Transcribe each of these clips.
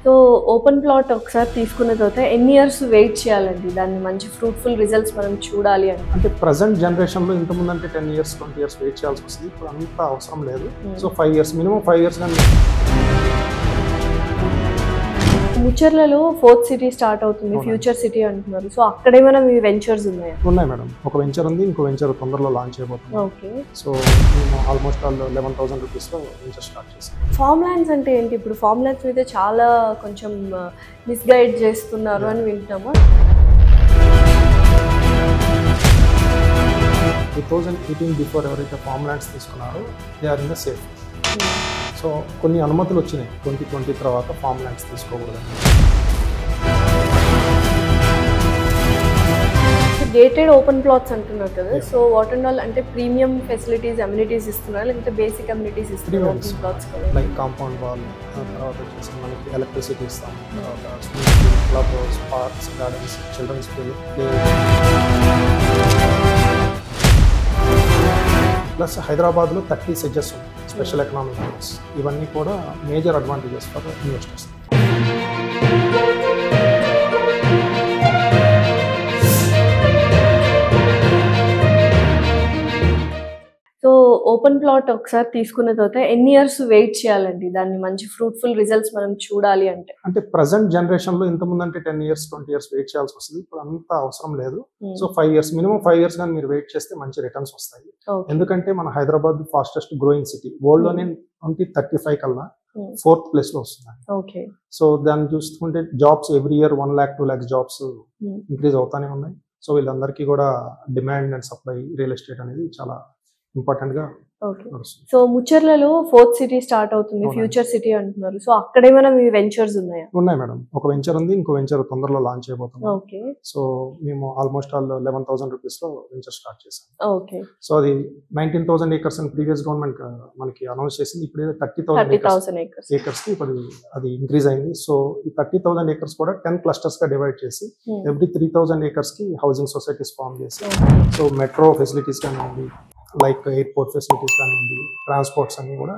So open plot ఒకసారి తీసుకున్న తర్వాత ఎన్ని ఇయర్స్ వెయిట్ చేయాలండి దాన్ని మంచి ఫ్రూట్ఫుల్ రిజల్ట్స్ మనం చూడాలి అంటే ప్రజెంట్ జనరేషన్లో ఇంతకుముందు అంటే 10 years 20 years వెయిట్ చేయాల్సి వస్తుంది. ఇప్పుడు అంత అవసరం లేదు. సో 5 years మినిమం 5 years కానీ. ముచ్చర్లలో 4th సిటీ స్టార్ట్ అవుతుంది, ఫ్యూచర్ సిటీ అంటున్నారు. సో అక్కడ ఏమైనా మీ వెంచర్స్ ఉన్నాయా? ఉన్నాయి మేడం, ఒక వెంచర్ ఉంది, ఇంకో వెంచర్ తొందరలో లాంచ్ చేయబోతున్నాం. ఓకే. సో మేము ఆల్మోస్ట్ 11,000 రూపీస్లో వెంచర్ స్టార్ట్ చేసాం. ఫార్మ్ ల్యాండ్స్ అంటే ఏంటి? ఇప్పుడు ఫార్మ్ ల్యాండ్స్ మీద చాలా కొంచెం మిస్గైడ్ చేస్తున్నారు అని వింటున్నాము. 2018 బిఫోర్ ఎవరైతే ఫార్మ్ ల్యాండ్స్ తీసుకున్నారో they are in the safe. So కొన్ని అనుమతులు వచ్చినాయి 2020 తర్వాత ఫార్మ్ ల్యాండ్స్ తీసుకోకూడదని. గేటెడ్ ఓపెన్ ప్లాట్స్ అంటున్నారు కదా. సో వాట్ అండ్ ఆల్ అంటే ప్రీమియం ఫెసిలిటీస్ అమ్యూనిటీస్ ఇస్తున్నారు, లేకపోతే బేసిక్ అమ్యూనిటీస్ ఇస్తున్నారు ఓపెన్ ప్లాట్స్ కదా? లైక్ కాంపౌండ్ వాల్, తర్వాత వచ్చేసి మనకి ఎలక్ట్రిసిటీ ఇస్తాం, తర్వాత swimming pool, club house, parks, gardens, children's play, plus హైదరాబాద్లో 30 సెడ్జెస్ ఉన్నాయి, స్పెషల్ ఎకనామిక్ జోన్స్. ఇవన్నీ కూడా major advantages for investors. So open plot ఒకసారి తీసుకున్న తర్వాత ఎన్ని ఇయర్స్ వెయిట్ చేయాలండి దాన్ని మంచి ఫ్రూట్ఫుల్ రిజల్ట్స్ మనం చూడాలి అంటే? అంటే ప్రజెంట్ జనరేషన్లో ఇంతకుముందు అంటే 10 years 20 years వెయిట్ చేయాల్సి వస్తుంది. ఇప్పుడు అంత అవసరం లేదు. సో 5 years మినిమం 5 years కానీ మీరు వెయిట్ చేస్తే మంచి రిటర్న్స్ వస్తాయి. ఎందుకంటే మన Hyderabad fastest growing city, world లోనే 2035 కల్లా 4th place లో వస్తుంది. ఓకే. సో దాన్ని చూసుకుంటే jobs every year 1 lakh 2 lakh jobs increase అవుతానే ఉన్నాయి. సో వీళ్ళందరికీ కూడా demand and supply real estate అనేది చాలా ఇంపార్టెంట్ గా. సో ముచ్చర్లలో 4th సిటీ స్టార్ట్ అవుతుంది, ఫ్యూచర్ సిటీ అంటున్నారు. సో అక్కడ ఏమైనా మీ వెంచర్స్ ఉన్నాయా? ఉన్నాయి మేడం, ఒక వెంచర్ ఉంది, ఇంకో వెంచర్ తొందరలో లాంచ్ చేయబోతున్నాం. ఓకే. సో మేము ఆల్మోస్ట్ 11,000 రూపీస్లో వెంచర్ స్టార్ట్ చేసాం. ఓకే. సో అది 19,000 acres అని ప్రీవియస్ గవర్నమెంట్ మనకి అనౌన్స్ చేసింది. ఇప్పుడు 30,000 acres కి ఇప్పుడు అది ఇంక్రీజ్ అయింది. సో ఈ 30,000 acres కూడా 10 clusters గా డివైడ్ చేసి ఎవ్రీ 3,000 acres కి హౌసింగ్ సొసైటీస్ ఫార్మ్ చేసి, సో మెట్రో ఫెసిలిటీస్ కానివ్వండి, లైక్ ఎయిర్పోర్ట్ ఫెసిలిటీస్ కానివ్వండి, ట్రాన్స్పోర్ట్స్ అన్ని కూడా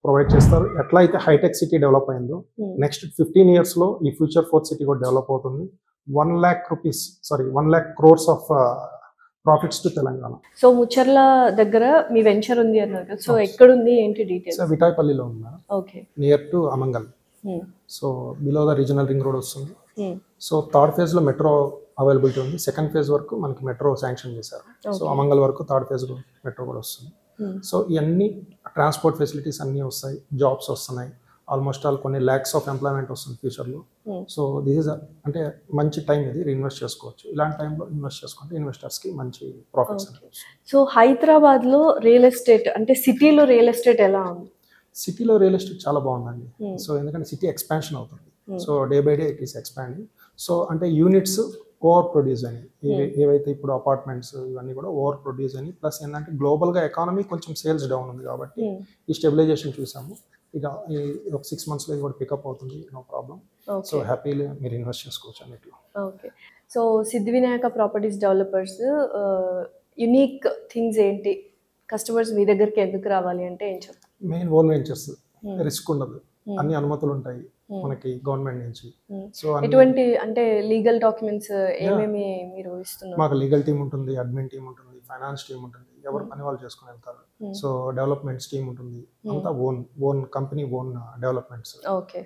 ప్రొవైడ్ చేస్తారు. ఎట్లా అయితే హైటెక్ సిటీ డెవలప్ అయిందో నెక్స్ట్ 15 years లో ఈ ఫ్యూచర్ 4th సిటీ కూడా డెవలప్ అవుతుంది. 1 lakh crores of profits to Telangana. So Mucherla దగ్గర మీ వెంచర్ ఉంది అన్నారు కదా. సో ఎక్కడ ఉంది, ఏంటి డీటెయిల్స్? సో విటాయపల్లిలో ఉందా? Okay. Near to Amangal. So below the regional ring road వస్తుంది. సో 3rd phase లో మెట్రో అవైలబిలిటీ ఉంది. 2nd phase వరకు మనకి మెట్రో శాంక్షన్ చేశారు. సో అమంగల్ వరకు 3rd phase మెట్రో కూడా వస్తుంది. సో ఇవన్నీ ట్రాన్స్పోర్ట్ ఫెసిలిటీస్ అన్నీ వస్తాయి, జాబ్స్ వస్తున్నాయి. ఆల్మోస్ట్ ఆల్ కొన్ని lakhs ఆఫ్ ఎంప్లాయ్మెంట్ వస్తుంది ఫ్యూచర్లో. సో దిస్ ఇస్ అంటే మంచి టైం ఇది, ఇన్వెస్ట్ చేసుకోవచ్చు. ఇలాంటి టైంలో ఇన్వెస్ట్ చేసుకుంటే ఇన్వెస్టర్స్కి మంచి ప్రాఫిట్స్. సో హైదరాబాద్లో రియల్ ఎస్టేట్ అంటే సిటీలో రియల్ ఎస్టేట్ ఎలా ఉంది? సిటీలో రియల్ ఎస్టేట్ చాలా బాగుందండి. సో ఎందుకంటే సిటీ ఎక్స్పాన్షన్ అవుతుంది. So day by day it is expanding. So అంటే యూనిట్స్ ఓవర్ ప్రొడ్యూస్ అని, ఏవైతే ఇప్పుడు అపార్ట్మెంట్స్ ఇవన్నీ కూడా ఓవర్ ప్రొడ్యూస్ అని, ప్లస్ ఏంటంటే గ్లోబల్గా ఎకానమీ కొంచెం సేల్స్ డౌన్ ఉంది కాబట్టి ఈ స్టెబిలైజేషన్ చూసాము. ఇక ఒక 6 months లో కూడా పికప్ అవుతుంది, నో ప్రాబ్లం. సో హ్యాపీలీ మీరు ఇన్వెస్ట్ చేసుకోవచ్చు అన్నిట్లో. Okay. So Siddhivinayak properties developers unique things ఏంటి? కస్టమర్స్ మీ దగ్గరికి ఎందుకు రావాలి అంటే ఏం చెప్తారు? మెయిన్ ఓన్ వెంచర్స్, రిస్క్ ఉండదు, అన్ని అనుమతులు ఉంటాయి మనకి గవర్నమెంట్ నుంచి. సో ఎటువంటి అంటే లీగల్ డాక్యుమెంట్స్ ఏమేమి మీరు ఇస్తున్నారు? మాకు లీగల్ టీమ్ ఉంటుంది, అడ్మిన్ టీమ్ ఉంటుంది, ఫైనాన్స్ టీమ్ ఉంటుంది, ఎవరు పని వాళ్ళు చేసుకుని వెళ్తారు. సో డెవలప్మెంట్స్ టీమ్ ఉంటుంది, అంతా own company own developments.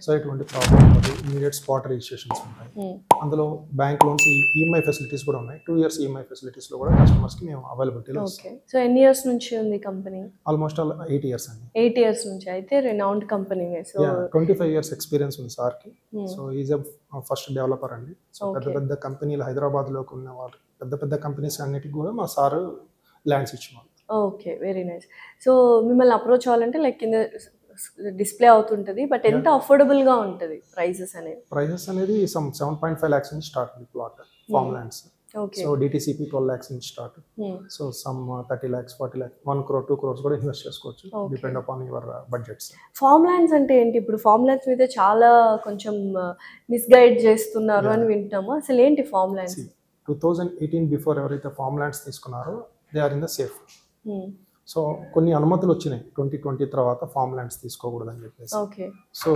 So ఎటువంటి ప్రాబ్లం ఉండదు. ఇమీడియట్ స్పాట్ రిజిస్ట్రేషన్స్ ఉంటాయి. అందులో బ్యాంక్ లోన్స్, ఈఎంఐ ఫెసిలిటీస్ కూడా ఉన్నాయి. 2 years ఈఎంఐ ఫెసిలిటీస్ లో కూడా కస్టమర్స్ కి మేము అవైలబిలిటీలో. సో ఎన్ని ఇయర్స్ నుంచి ఉంది కంపెనీ? ఆల్మోస్ట్ 8 years అండి. 8 years నుంచి అయితే renowned company. So 25 years experience ఉంది సార్ కి. సో ఈజ్ ఫస్ట్ డెవలపర్ అండి. సో పెద్ద కంపెనీలు హైదరాబాద్ లో ఉన్న వాళ్ళు, పెద్ద కంపెనీస్ అన్నిటికి కూడా మా సార్ ల్యాండ్స్ ఇచ్చేవాళ్ళు. Okay, very nice. సో మిమ్మల్ని అప్రోచ్ అవ్వాలంటే లైక్ కింద డిస్ప్లే అవుతుంటది, బట్ ఎంత అఫోర్డబుల్ గా ఉంటది ప్రైజెస్ అనేది? 7.5 lakhs నుంచి స్టార్ట్ ఉంది plot farm lands. So DTCP 12 lakhs నుంచి start. So 30 lakhs 40 lakhs 1 crore 2 crores కూడా ఇన్వెస్ట్ చేసుకోవచ్చు, depend upon your budgets. Farm lands అంటే ఏంటి? ఇప్పుడు ఫార్మ్ ల్యాండ్స్ మీద చాలా కొంచెం మిస్గైడ్ చేస్తున్నారు అని వింటున్నాము. అసలు ఏంటి ఫార్మ్ ల్యాండ్స్? 2018 బిఫోర్ ఎవరైతే ఫార్మ్ ల్యాండ్స్ తీసుకున్నారో they are in the safe. So కొన్ని అనుమతులు వచ్చినాయి 2020 తర్వాత ఫార్మ్ ల్యాండ్స్ తీసుకోకూడదని చెప్పేసి. సో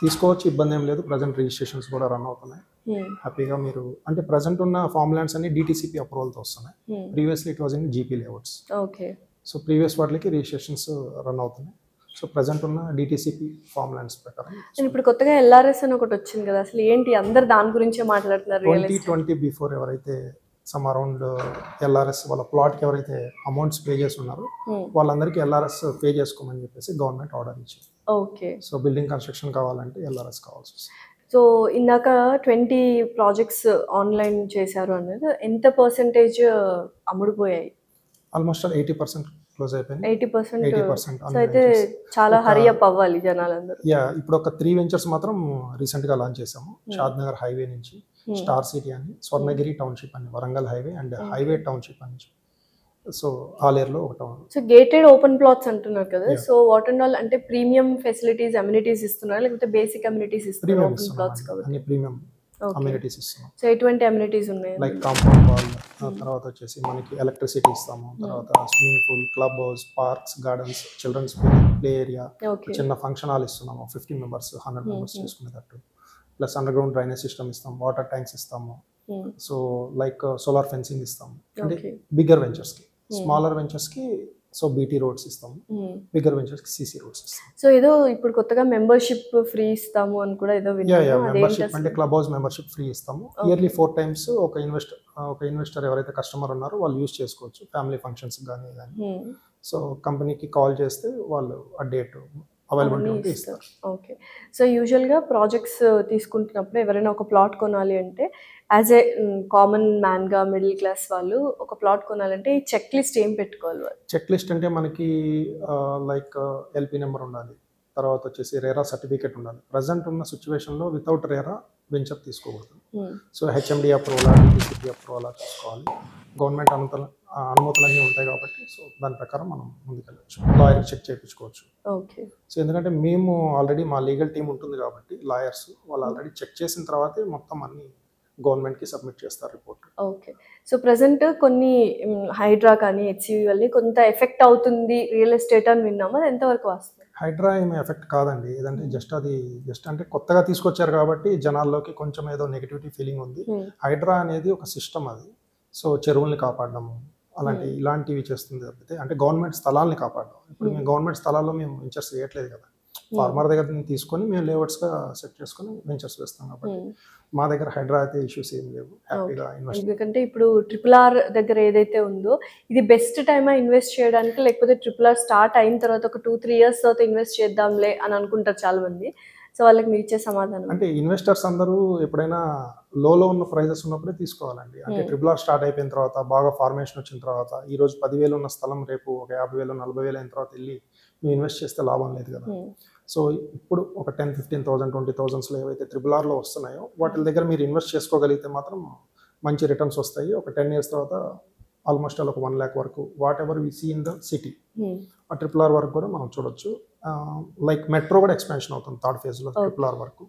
తీసుకోవచ్చు, ఇబ్బంది ఏం లేదు. ప్రజెంట్ రిజిస్ట్రేషన్స్ కూడా రన్ అవుతున్నాయి. హ్యాపీగా మీరు అంటే ప్రజెంట్ ఉన్న ఫార్మ్ ల్యాండ్స్ అన్ని డిటిసిపి అప్రూవల్తో వస్తున్నాయి. Previously it was in GP layouts. Okay. So previous వాటికి రిజిస్ట్రేషన్స్ రన్ అవుతున్నాయి. సో ప్రజెంట్ ఉన్న డిటిసిపి ఫార్మ్ ల్యాండ్స్ ప్రకారం. ఇప్పుడు కొత్తగా ఎల్ఆర్ఎస్ అని ఒకటి వచ్చింది కదా, అసలు ఏంటి అందరు దాని గురించే మాట్లాడుతున్నారు? 2020 బిఫోర్ ఎవరైతే సమ్ అరౌండ్ ఎల్ఆర్ఎస్ వాళ్ళ ప్లాట్కి ఎవరైతే అమౌంట్స్ పే చేసి ఉన్నారో వాళ్ళందరికీ ఎల్ఆర్ఎస్ పే చేసుకోమని చెప్పేసి గవర్నమెంట్ ఆర్డర్ ఇచ్చింది. ఓకే. సో బిల్డింగ్ కన్స్ట్రక్షన్ కావాలంటే ఎల్ఆర్ఎస్ కావాల్సి వస్తుంది. సో ఇందాక 20 ప్రాజెక్ట్స్ ఆన్లైన్ చేశారు అనేది ఎంత పర్సెంటేజ్ అమ్ముడుపోయాయి? ఆల్మోస్ట్ 80% క్లోజ్ అయిపోయింది. 80%. సో అయితే చాలా హరీ అప్ అవ్వాలి జనాలందరూ. ఇప్పుడు ఒక 3 వెంచర్స్ మాత్రం రీసెంట్ గా లాంచ్ చేసాము. షాద్ నగర్ హైవే నుంచి స్టార్ సిటీ అని, స్వర్ణగిరి టౌన్షిప్ అని Warangal highway and highway township అని. సో ఆలేరులో ఒక town. So gated open plots అంటున్నారు కదా, సో వాట్ అండ్ ఆల్ అంటే ప్రీమియం ఫెసిలిటీస్ అమ్యూనిటీస్ ఇస్తున్నారు లేకపోతే బేసిక్ అమ్యూనిటీస్ ఇస్తున్నారు? ఓపెన్ ప్లాట్స్ కాబట్టి ప్రీమియం అమ్యూనిటీస్ ఇస్తున్నాం. సో ఎటువంటి అమ్యూనిటీస్ ఉన్నాయి? లైక్ కాంపౌండ్ వాల్, తర్వాత వచ్చేసి మనకి ఎలక్ట్రిసిటీ ఇస్తాము, తర్వాత swimming pool, club house, parks, gardens, children's play area, చిన్న ఫంక్షన్ హాల్ ఇస్తున్నాము 50 మెంబర్స్ 100 మెంబర్స్ చేసుకునేటట్టు. Plus underground drainage system ఇస్తాము, వాటర్ ట్యాంక్స్ ఇస్తాము. సో లైక్ సోలార్ ఫెన్సింగ్ ఇస్తాము. అంటే బిగ్గర్ వెంచర్స్కి. స్మాలర్ వెంచర్స్కి సో బీటీ రోడ్స్ ఇస్తాము, బిగ్గర్ వెంచర్స్కి సిసి రోడ్స్ ఇస్తాము. సో ఏదో ఇప్పుడు కొత్తగా మెంబర్షిప్ ఫ్రీ ఇస్తాము అని కూడా ఏదో విన్నాను. మెంబర్షిప్ అంటే క్లబ్ హౌస్ మెంబర్షిప్ ఫ్రీ ఇస్తాము. ఇయర్లీ 4 times ఒక ఇన్వెస్టర్ ఎవరైతే కస్టమర్ ఉన్నారో వాళ్ళు యూజ్ చేసుకోవచ్చు, ఫ్యామిలీ ఫంక్షన్స్ కానీ. సో కంపెనీకి కాల్ చేస్తే వాళ్ళు ఆ డేట్ అవైలబిలిటీ ఉంటే ఇస్తారు. ఓకే. సో యూజువల్గా ప్రాజెక్ట్స్ తీసుకుంటున్నప్పుడు ఎవరైనా ఒక ప్లాట్ కొనాలి అంటే యాజ్ ఏ కామన్ మ్యాన్గా మిడిల్ క్లాస్ వాళ్ళు ఒక ప్లాట్ కొనాలంటే ఈ చెక్ లిస్ట్ ఏం పెట్టుకోవాలి? చెక్ లిస్ట్ అంటే మనకి లైక్ ఎల్పీ నెంబర్ ఉండాలి, తర్వాత వచ్చేసి రేరా సర్టిఫికేట్ ఉండాలి. ప్రజెంట్ ఉన్న సిచ్యువేషన్లో వితౌట్ రేరా వెంచర్ తీసుకోకూడదు. So HMD approval, DTCP approval తీసుకోవాలి. గవర్నమెంట్ అనుమతులన్నీ ఉంటాయి కాబట్టి సో దాని ప్రకారం మనం ముందుకెళ్ళచ్చు. లాయర్ చెక్ చేయించుకోవచ్చు. ఓకే. సో ఎందుకంటే మేము ఆల్రెడీ మా లీగల్ టీం ఉంటుంది కాబట్టి లాయర్స్ వాళ్ళు ఆల్రెడీ చెక్ చేసిన తర్వాతే మొత్తం అన్ని గవర్నమెంట్కి సబ్మిట్ చేస్తారు రిపోర్ట్. ఓకే. సో ప్రజెంట్ కొన్ని హైడ్రా కానీ హెచ్సివి వల్ల కొంత ఎఫెక్ట్ అవుతుంది రియల్ ఎస్టేట్ అని విన్నాము, అది ఎంతవరకు వస్తుంది? హైడ్రా ఏమి ఎఫెక్ట్ కాదండి. ఏదంటే జస్ట్ అంటే కొత్తగా తీసుకొచ్చారు కాబట్టి జనాల్లోకి కొంచెం ఏదో నెగిటివిటీ ఫీలింగ్ ఉంది. హైడ్రా అనేది ఒక సిస్టమ్ అది. సో చెరువుల్ని కాపాడడము ఇలాంటివి చేస్తుంది తప్పితే అంటే గవర్నమెంట్ స్థలాల్ని కాపాడడం. ఇప్పుడు మేము గవర్నమెంట్ స్థలాల్లో మేము వెంచర్స్ వేయట్లేదు కదా, ఫార్మర్ దగ్గర తీసుకొని మేము లేఅవుట్స్గా సెట్ చేసుకొని వెంచర్స్ వేస్తాం కాబట్టి మా దగ్గర హైడ్రా అయితే ఇష్యూస్ ఏం లేవు. హ్యాపీగా ఇన్వెస్ట్. ఎందుకంటే ఇప్పుడు RRR దగ్గర ఏదైతే ఉందో ఇది బెస్ట్ టైమా ఇన్వెస్ట్ చేయడానికి, లేకపోతే RRR స్టార్ట్ అయిన తర్వాత ఒక 2-3 years తర్వాత ఇన్వెస్ట్ చేద్దాంలే అని అనుకుంటారు చాలా మంది. సో వాళ్ళకి మీరు ఇచ్చే సమాధానం అంటే ఇన్వెస్టర్స్ అందరూ ఎప్పుడైనా లోలో ఉన్న ప్రైజెస్ ఉన్నప్పుడే తీసుకోవాలండి. అంటే RRR స్టార్ట్ అయిపోయిన తర్వాత బాగా ఫార్మేషన్ వచ్చిన తర్వాత ఈ రోజు 10,000 ఉన్న స్థలం రేపు ఒక 50,000 40,000 అయిన తర్వాత వెళ్ళి మీరు ఇన్వెస్ట్ చేస్తే లాభం లేదు కదా. సో ఇప్పుడు ఒక 10,000-15,000 20,000 ఏవైతే RRRలో వస్తున్నాయో వాటి దగ్గర మీరు ఇన్వెస్ట్ చేసుకోగలిగితే మాత్రం మంచి రిటర్న్స్ వస్తాయి. ఒక 10 years తర్వాత ఆల్మోస్ట్ ఒక 1 lakh వరకు whatever we see in the city ఆ RRR వరకు కూడా మనం చూడొచ్చు. లైక్ మెట్రో కూడా ఎక్స్పాన్షన్ అవుతుంది 3rd phase-లో RRR వరకు.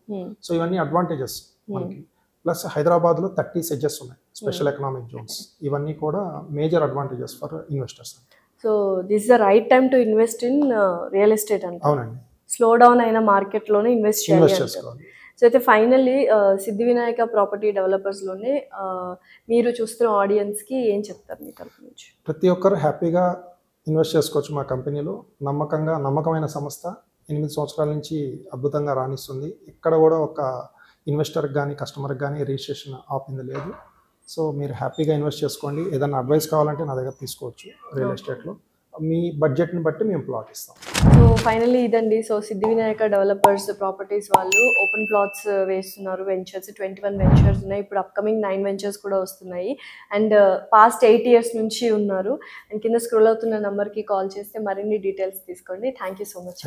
సో ఇవన్నీ అడ్వాంటేజెస్ మనకి. ప్లస్ హైదరాబాద్లో 30 సెడ్జెస్ ఉన్నాయి, స్పెషల్ ఎకనామిక్ జోన్స్. ఇవన్నీ కూడా major advantages for investors. So this is the right time to invest in real estate అంటే. అవునండి. స్లో డౌన్ అయిన మార్కెట్లోనే ఇన్వెస్ట్ చేసుకోవాలి. సో అయితే ఫైనల్లీ సిద్ధి వినాయక ప్రాపర్టీ డెవలపర్స్లోనే మీరు చూస్తున్న ఆడియన్స్కి ఏం చెప్తారు మీ తరఫు నుంచి? ప్రతి ఒక్కరు హ్యాపీగా ఇన్వెస్ట్ చేసుకోవచ్చు మా కంపెనీలో. నమ్మకమైన సంస్థ 8 సంవత్సరాల నుంచి అద్భుతంగా రాణిస్తుంది. ఇక్కడ కూడా ఒక ఇన్వెస్టర్కి కానీ కస్టమర్కి కానీ రిజిస్ట్రేషన్ ఆపింది లేదు. సో మీరు హ్యాపీగా ఇన్వెస్ట్ చేసుకోండి. ఏదైనా అడ్వైస్ కావాలంటే నా దగ్గర తీసుకోవచ్చు. రియల్ ఎస్టేట్లో మీ బడ్జెట్ని బట్టి మేము ప్లాట్ ఇస్తాం. సో ఫైనల్లీ ఇదండి. సో సిద్ధి వినాయక డెవలపర్స్ ప్రాపర్టీస్ వాళ్ళు ఓపెన్ ప్లాట్స్ వేస్తున్నారు. వెంచర్స్ 21 వెంచర్స్ ఉన్నాయి. ఇప్పుడు అప్కమింగ్ 9 వెంచర్స్ కూడా వస్తున్నాయి. అండ్ పాస్ట్ 8 years నుంచి ఉన్నారు. అండ్ కింద స్క్రోల్ అవుతున్న నెంబర్కి కాల్ చేస్తే మరిన్ని డీటెయిల్స్ తీసుకోండి. Thank you so much.